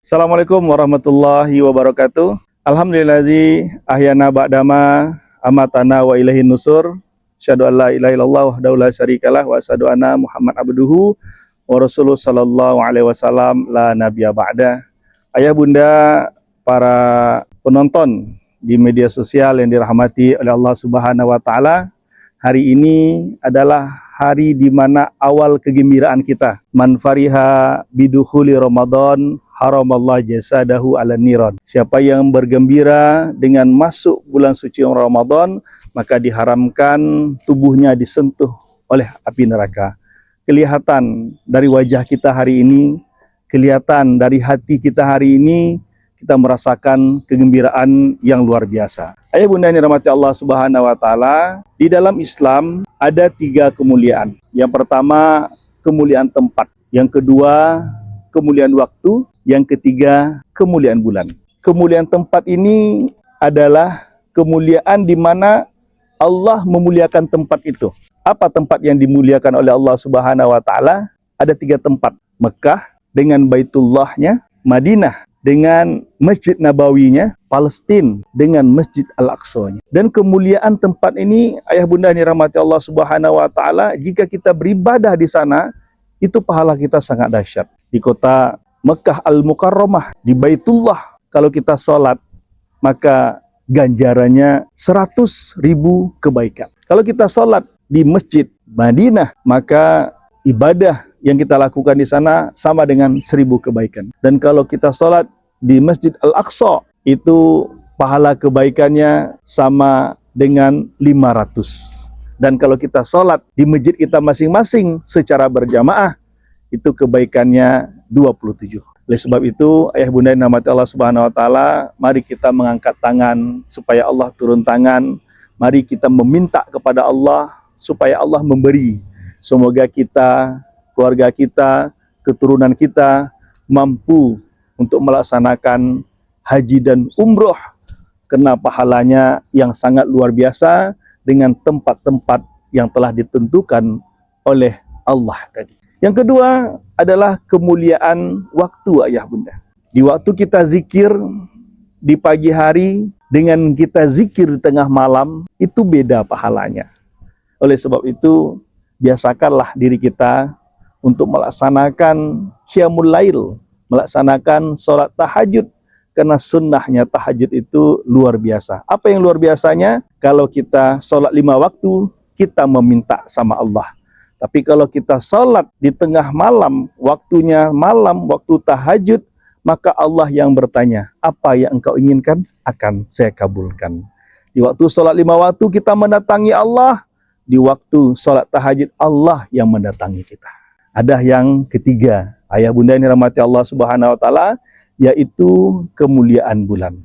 Assalamualaikum warahmatullahi wabarakatuh. Alhamdulillazi ahyana ba'dama amatana wa ilaihin nusur. Asyhadu an la ilaha illallah wahdahu la syarikalah wa asyhadu anna Muhammad abduhu wa rasuluh sallallahu alaihi wasallam la nabiyya ba'da. Ayah bunda para penonton di media sosial yang dirahmati oleh Allah Subhanahu wa taala, hari ini adalah hari di mana awal kegembiraan kita. Man fariha bidukhuli Ramadan haramallah jasadahu ala niron. Siapa yang bergembira dengan masuk bulan suci Ramadan, maka diharamkan tubuhnya disentuh oleh api neraka. Kelihatan dari wajah kita hari ini, kelihatan dari hati kita hari ini, kita merasakan kegembiraan yang luar biasa. Ayah bunda yang dirahmati Allah Subhanahu wa taala, di dalam Islam ada 3 kemuliaan. Yang pertama, kemuliaan tempat. Yang kedua, kemuliaan waktu. Yang ketiga, kemuliaan bulan. Kemuliaan tempat ini adalah kemuliaan di mana Allah memuliakan tempat itu. Apa tempat yang dimuliakan oleh Allah Subhanahu wa taala? Ada 3 tempat. Mekah dengan Baitullahnya, Madinah dengan Masjid Nabawinya, Palestina dengan Masjid Al-Aqsanya. Dan kemuliaan tempat ini, ayah bunda yang dirahmati Allah Subhanahu wa taala, jika kita beribadah di sana, itu pahala kita sangat dahsyat. Di kota Mekah Al-Mukarramah, di Baitullah, kalau kita sholat, maka ganjarannya 100.000 kebaikan. Kalau kita sholat di Masjid Madinah, maka ibadah yang kita lakukan di sana sama dengan 1.000 kebaikan. Dan kalau kita sholat di Masjid Al-Aqsa, itu pahala kebaikannya sama dengan 500. Dan kalau kita sholat di masjid kita masing-masing secara berjamaah, itu kebaikannya 27. Oleh sebab itu, ayah bunda yang dirahmati Allah Subhanahu wa taala, mari kita mengangkat tangan supaya Allah turun tangan. Mari kita meminta kepada Allah supaya Allah memberi. Semoga kita, keluarga kita, keturunan kita mampu untuk melaksanakan haji dan umroh, karena pahalanya yang sangat luar biasa dengan tempat-tempat yang telah ditentukan oleh Allah tadi. Yang kedua adalah kemuliaan waktu, ayah bunda. Di waktu kita zikir di pagi hari dengan kita zikir di tengah malam, itu beda pahalanya. Oleh sebab itu, biasakanlah diri kita untuk melaksanakan qiyamul lail, melaksanakan sholat tahajud, karena sunnahnya tahajud itu luar biasa. Apa yang luar biasanya? Kalau kita sholat 5 waktu, kita meminta sama Allah. Tapi kalau kita sholat di tengah malam, waktunya malam, waktu tahajud, maka Allah yang bertanya, apa yang engkau inginkan akan saya kabulkan. Di waktu sholat 5 waktu kita mendatangi Allah, di waktu sholat tahajud Allah yang mendatangi kita. Ada yang ketiga, ayah bunda yang dirahmati Allah Subhanahu wa taala, yaitu kemuliaan bulan.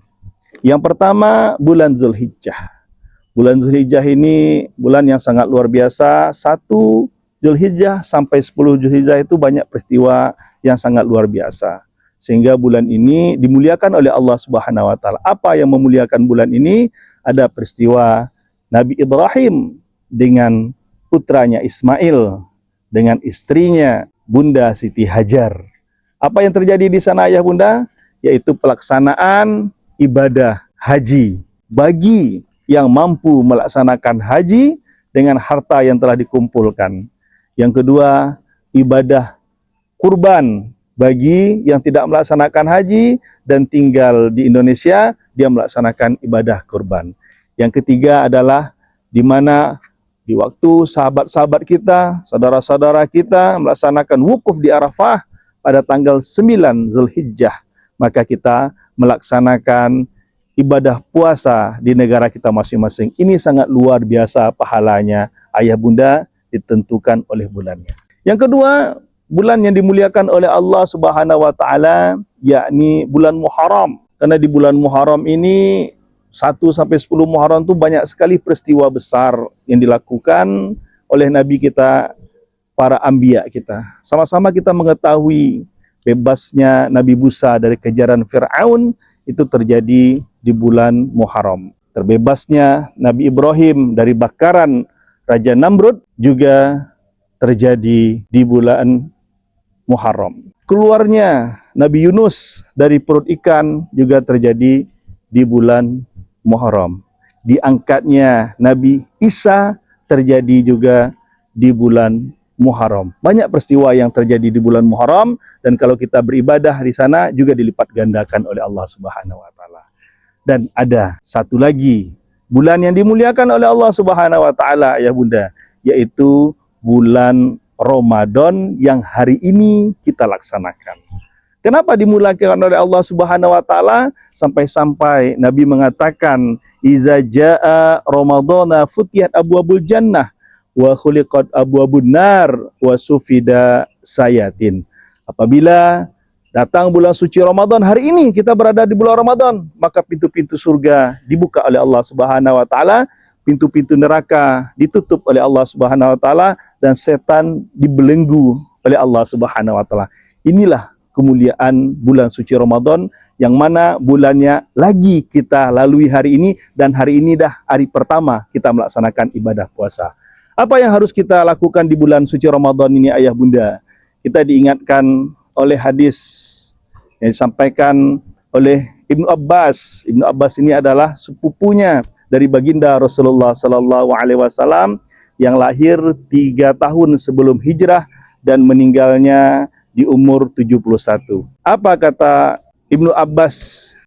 Yang pertama, bulan Zulhijjah. Bulan Zulhijjah ini bulan yang sangat luar biasa. 1 Zulhijjah sampai 10 Zulhijjah itu banyak peristiwa yang sangat luar biasa. Sehingga bulan ini dimuliakan oleh Allah Subhanahu wa taala. Apa yang memuliakan bulan ini? Ada peristiwa Nabi Ibrahim dengan putranya Ismail, dengan istrinya Bunda Siti Hajar. Apa yang terjadi di sana, ayah bunda? Yaitu pelaksanaan ibadah haji bagi yang mampu melaksanakan haji dengan harta yang telah dikumpulkan. Yang kedua, ibadah kurban bagi yang tidak melaksanakan haji dan tinggal di Indonesia, dia melaksanakan ibadah kurban. Yang ketiga adalah di mana di waktu sahabat-sahabat kita, saudara-saudara kita melaksanakan wukuf di Arafah pada tanggal 9 Zulhijjah, maka kita melaksanakan ibadah puasa di negara kita masing-masing. Ini sangat luar biasa pahalanya, ayah bunda, ditentukan oleh bulannya. Yang kedua, bulan yang dimuliakan oleh Allah Subhanahu wa taala, yakni bulan Muharram. Karena di bulan Muharram ini 1 sampai 10 Muharram itu banyak sekali peristiwa besar yang dilakukan oleh nabi kita, para anbiya kita. Sama-sama kita mengetahui bebasnya Nabi Musa dari kejaran Fir'aun itu terjadi di bulan Muharram. Terbebasnya Nabi Ibrahim dari bakaran Raja Namrud juga terjadi di bulan Muharram. Keluarnya Nabi Yunus dari perut ikan juga terjadi di bulan Muharram. Diangkatnya Nabi Isa terjadi juga di bulan Muharram. Banyak peristiwa yang terjadi di bulan Muharram, dan kalau kita beribadah di sana juga dilipat gandakan oleh Allah Subhanahu wa taala. Dan ada satu lagi bulan yang dimuliakan oleh Allah Subhanahu wa taala, ya Bunda, yaitu bulan Ramadan yang hari ini kita laksanakan. Kenapa dimuliakan oleh Allah Subhanahu wa taala? Sampai-sampai Nabi mengatakan, "Iza jaa Ramadhana futihat abwabul jannah wa khuliqat abwabun nar wa sufida sayatin." Apabila datang bulan suci Ramadan, hari ini kita berada di bulan Ramadan, maka pintu-pintu surga dibuka oleh Allah Subhanahu wa taala, pintu-pintu neraka ditutup oleh Allah Subhanahu wa taala, dan setan dibelenggu oleh Allah Subhanahu wa taala. Inilah kemuliaan bulan suci Ramadan, yang mana bulannya lagi kita lalui hari ini, dan hari ini dah hari pertama kita melaksanakan ibadah puasa. Apa yang harus kita lakukan di bulan suci Ramadan ini, ayah bunda? Kita diingatkan oleh hadis yang disampaikan oleh Ibnu Abbas. Ibnu Abbas ini adalah sepupunya dari baginda Rasulullah Sallallahu Alaihi Wasallam, yang lahir 3 tahun sebelum hijrah dan meninggalnya di umur 71. Apa kata Ibnu Abbas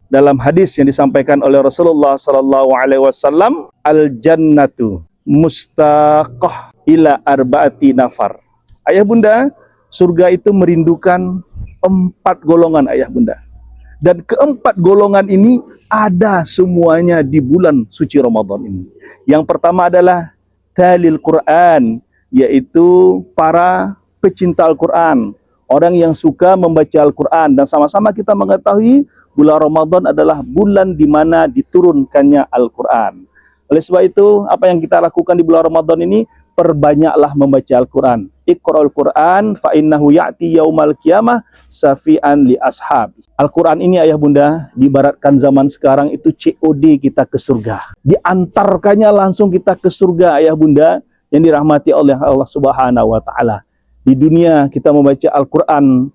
dalam hadis yang disampaikan oleh Rasulullah Sallallahu Alaihi Wasallam? Al jannatu mustaqah ila arba'ati nafar. Ayah bunda, surga itu merindukan 4 golongan, ayah bunda. Dan keempat golongan ini ada semuanya di bulan suci Ramadan ini. Yang pertama adalah talil Quran, yaitu para pecinta Al-Quran, orang yang suka membaca Al-Quran. Dan sama-sama kita mengetahui bulan Ramadan adalah bulan di mana diturunkannya Al-Quran. Oleh sebab itu, apa yang kita lakukan di bulan Ramadan ini? Perbanyaklah membaca Al-Quran. Iqra'ul Quran fa innahu ya'ti yaumal qiyamah safi'an li ashab. Al-Quran ini, ayah bunda, diibaratkan zaman sekarang itu COD kita ke surga. Diantarkannya langsung kita ke surga, ayah bunda, yang dirahmati oleh Allah Subhanahu wa taala. Di dunia kita membaca Al-Quran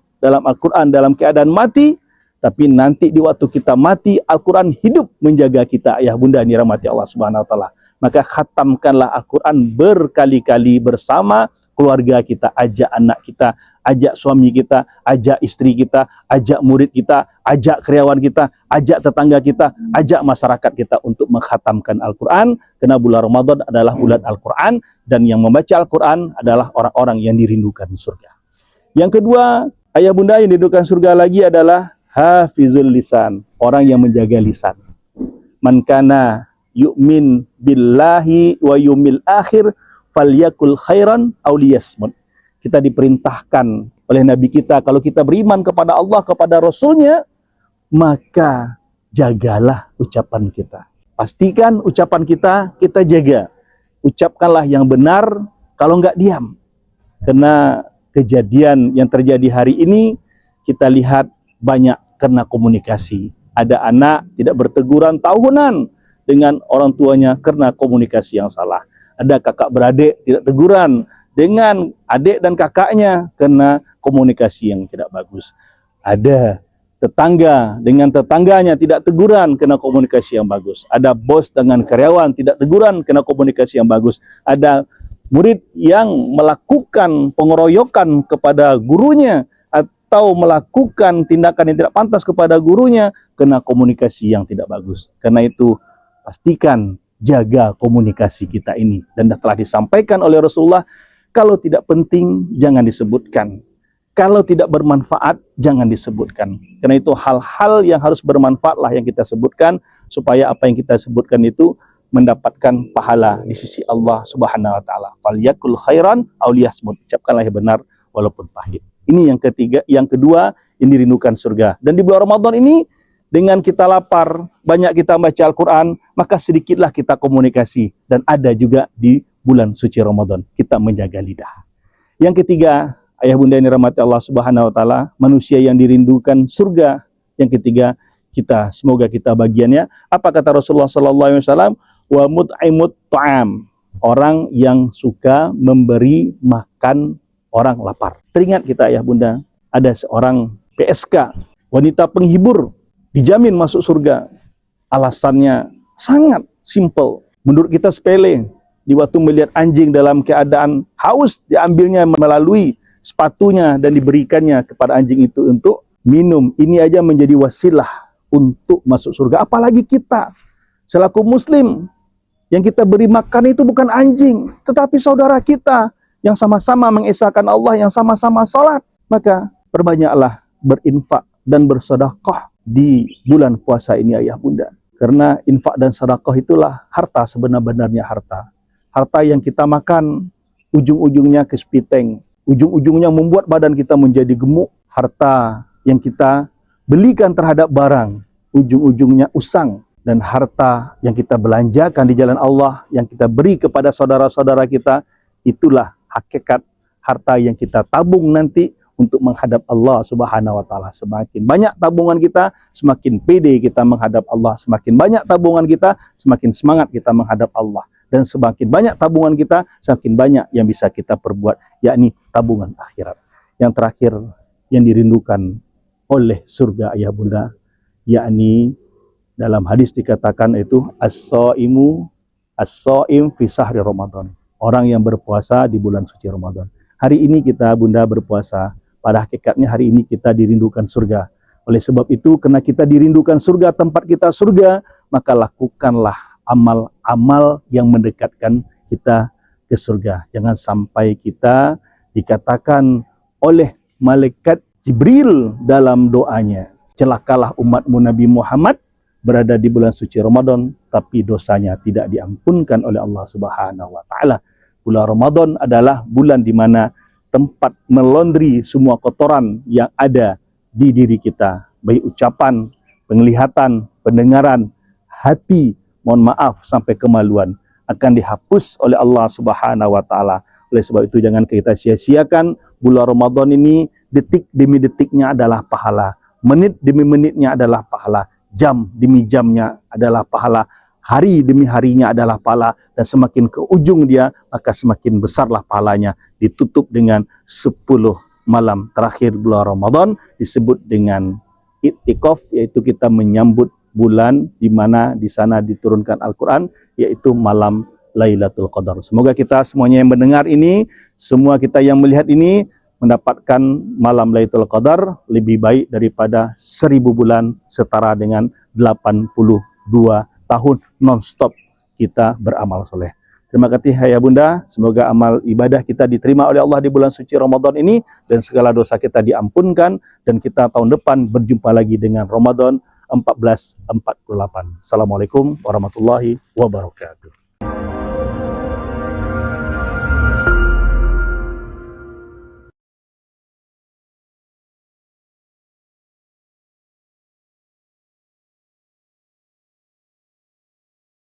dalam keadaan mati, tapi nanti di waktu kita mati, Al-Quran hidup menjaga kita, ayah bunda, yang dirahmati Allah Subhanahu wa taala. Maka khatamkanlah Al-Quran berkali-kali bersama keluarga kita, ajak anak kita, ajak suami kita, ajak istri kita, ajak murid kita, ajak karyawan kita, ajak tetangga kita, ajak masyarakat kita untuk mengkhatamkan Al-Quran. Karena bulan Ramadan adalah bulan Al-Quran, dan yang membaca Al-Quran adalah orang-orang yang dirindukan surga. Yang kedua, ayah bunda, yang dirindukan surga lagi adalah hafizul lisan, orang yang menjaga lisan. Man kana yu'min billahi wa yumil akhir falyakul khairan aw liyasmut. Kita diperintahkan oleh Nabi kita, kalau kita beriman kepada Allah, kepada Rasulnya, maka jagalah ucapan kita. Pastikan ucapan kita jaga. Ucapkanlah yang benar, kalau enggak diam. Karena kejadian yang terjadi hari ini, kita lihat banyak karena komunikasi. Ada anak tidak berteguran tahunan dengan orang tuanya karena komunikasi yang salah. Ada kakak beradik tidak teguran dengan adik dan kakaknya karena komunikasi yang tidak bagus. Ada tetangga dengan tetangganya tidak teguran karena komunikasi yang bagus. Ada bos dengan karyawan tidak teguran karena komunikasi yang bagus. Ada murid yang melakukan pengeroyokan kepada gurunya atau melakukan tindakan yang tidak pantas kepada gurunya karena komunikasi yang tidak bagus. Karena itu, pastikan jaga komunikasi kita ini. Dan telah disampaikan oleh Rasulullah, kalau tidak penting jangan disebutkan, kalau tidak bermanfaat jangan disebutkan. Karena itu hal-hal yang harus bermanfaatlah yang kita sebutkan, supaya apa yang kita sebutkan itu mendapatkan pahala di sisi Allah Subhanahu wa taala. Falyakul khairan aw liyasmut. Ucapkanlah yang benar walaupun pahit. Ini yang ketiga, yang kedua, yang dirindukan surga. Dan di bulan Ramadan ini, dengan kita lapar, banyak kita baca Al-Quran, maka sedikitlah kita komunikasi. Dan ada juga di bulan suci Ramadan, kita menjaga lidah. Yang ketiga, ayah bunda yang dirahmati Allah Subhanahu wa taala, manusia yang dirindukan surga. Yang ketiga, kita, semoga kita bagiannya. Apa kata Rasulullah sallallahu alaihi wasallam? Wa mut'imut ta'am, orang yang suka memberi makan orang lapar. Teringat kita, ayah bunda, ada seorang PSK, wanita penghibur, dijamin masuk surga. Alasannya sangat simple. Menurut kita sepele. Di waktu melihat anjing dalam keadaan haus, diambilnya melalui sepatunya dan diberikannya kepada anjing itu untuk minum. Ini aja menjadi wasilah untuk masuk surga. Apalagi kita selaku muslim, yang kita beri makan itu bukan anjing, tetapi saudara kita yang sama-sama mengesahkan Allah, yang sama-sama sholat. Maka perbanyaklah berinfak dan bersedekah di bulan puasa ini ayah bunda. Karena infak dan sedekah itulah harta sebenar-benarnya harta. Harta yang kita makan, ujung-ujungnya kespiteng. Ujung-ujungnya membuat badan kita menjadi gemuk. Harta yang kita belikan terhadap barang, ujung-ujungnya usang. Dan harta yang kita belanjakan di jalan Allah, yang kita beri kepada saudara-saudara kita, itulah hakikat harta yang kita tabung nanti untuk menghadap Allah Subhanahu wa Ta'ala. Semakin banyak tabungan kita, semakin pede kita menghadap Allah. Semakin banyak tabungan kita, semakin semangat kita menghadap Allah. Dan semakin banyak tabungan kita, semakin banyak yang bisa kita perbuat, yakni tabungan akhirat. Yang terakhir yang dirindukan oleh surga ayah bunda, yakni dalam hadis dikatakan itu as-shaimu as-shaim fi sahri Ramadan. Orang yang berpuasa di bulan suci Ramadan. Hari ini kita bunda berpuasa, pada hakikatnya hari ini kita dirindukan surga. Oleh sebab itu, karena kita dirindukan surga, tempat kita surga, maka lakukanlah amal-amal yang mendekatkan kita ke surga. Jangan sampai kita dikatakan oleh malaikat Jibril dalam doanya, celakalah umatmu Nabi Muhammad berada di bulan suci Ramadan, tapi dosanya tidak diampunkan oleh Allah Subhanahu wa Ta'ala. Bulan Ramadan adalah bulan di mana tempat melondri semua kotoran yang ada di diri kita, baik ucapan, penglihatan, pendengaran, hati, mohon maaf sampai kemaluan, akan dihapus oleh Allah Subhanahu wa Ta'ala. Oleh sebab itu jangan kita sia-siakan bulan Ramadan ini. Detik demi detiknya adalah pahala, menit demi menitnya adalah pahala, jam demi jamnya adalah pahala, hari demi harinya adalah pahala, dan semakin ke ujung dia, maka semakin besarlah pahalanya. Ditutup dengan 10 malam terakhir bulan Ramadan, disebut dengan i'tikaf, yaitu kita menyambut bulan di mana di sana diturunkan Al-Quran, yaitu malam Lailatul Qadar. Semoga kita semuanya yang mendengar ini, semua kita yang melihat ini, mendapatkan malam Lailatul Qadar lebih baik daripada 1000 bulan, setara dengan 82 tahun non-stop kita beramal soleh. Terima kasih ayah bunda, semoga amal ibadah kita diterima oleh Allah di bulan suci Ramadan ini, dan segala dosa kita diampunkan, dan kita tahun depan berjumpa lagi dengan Ramadan 1448. Assalamualaikum warahmatullahi wabarakatuh.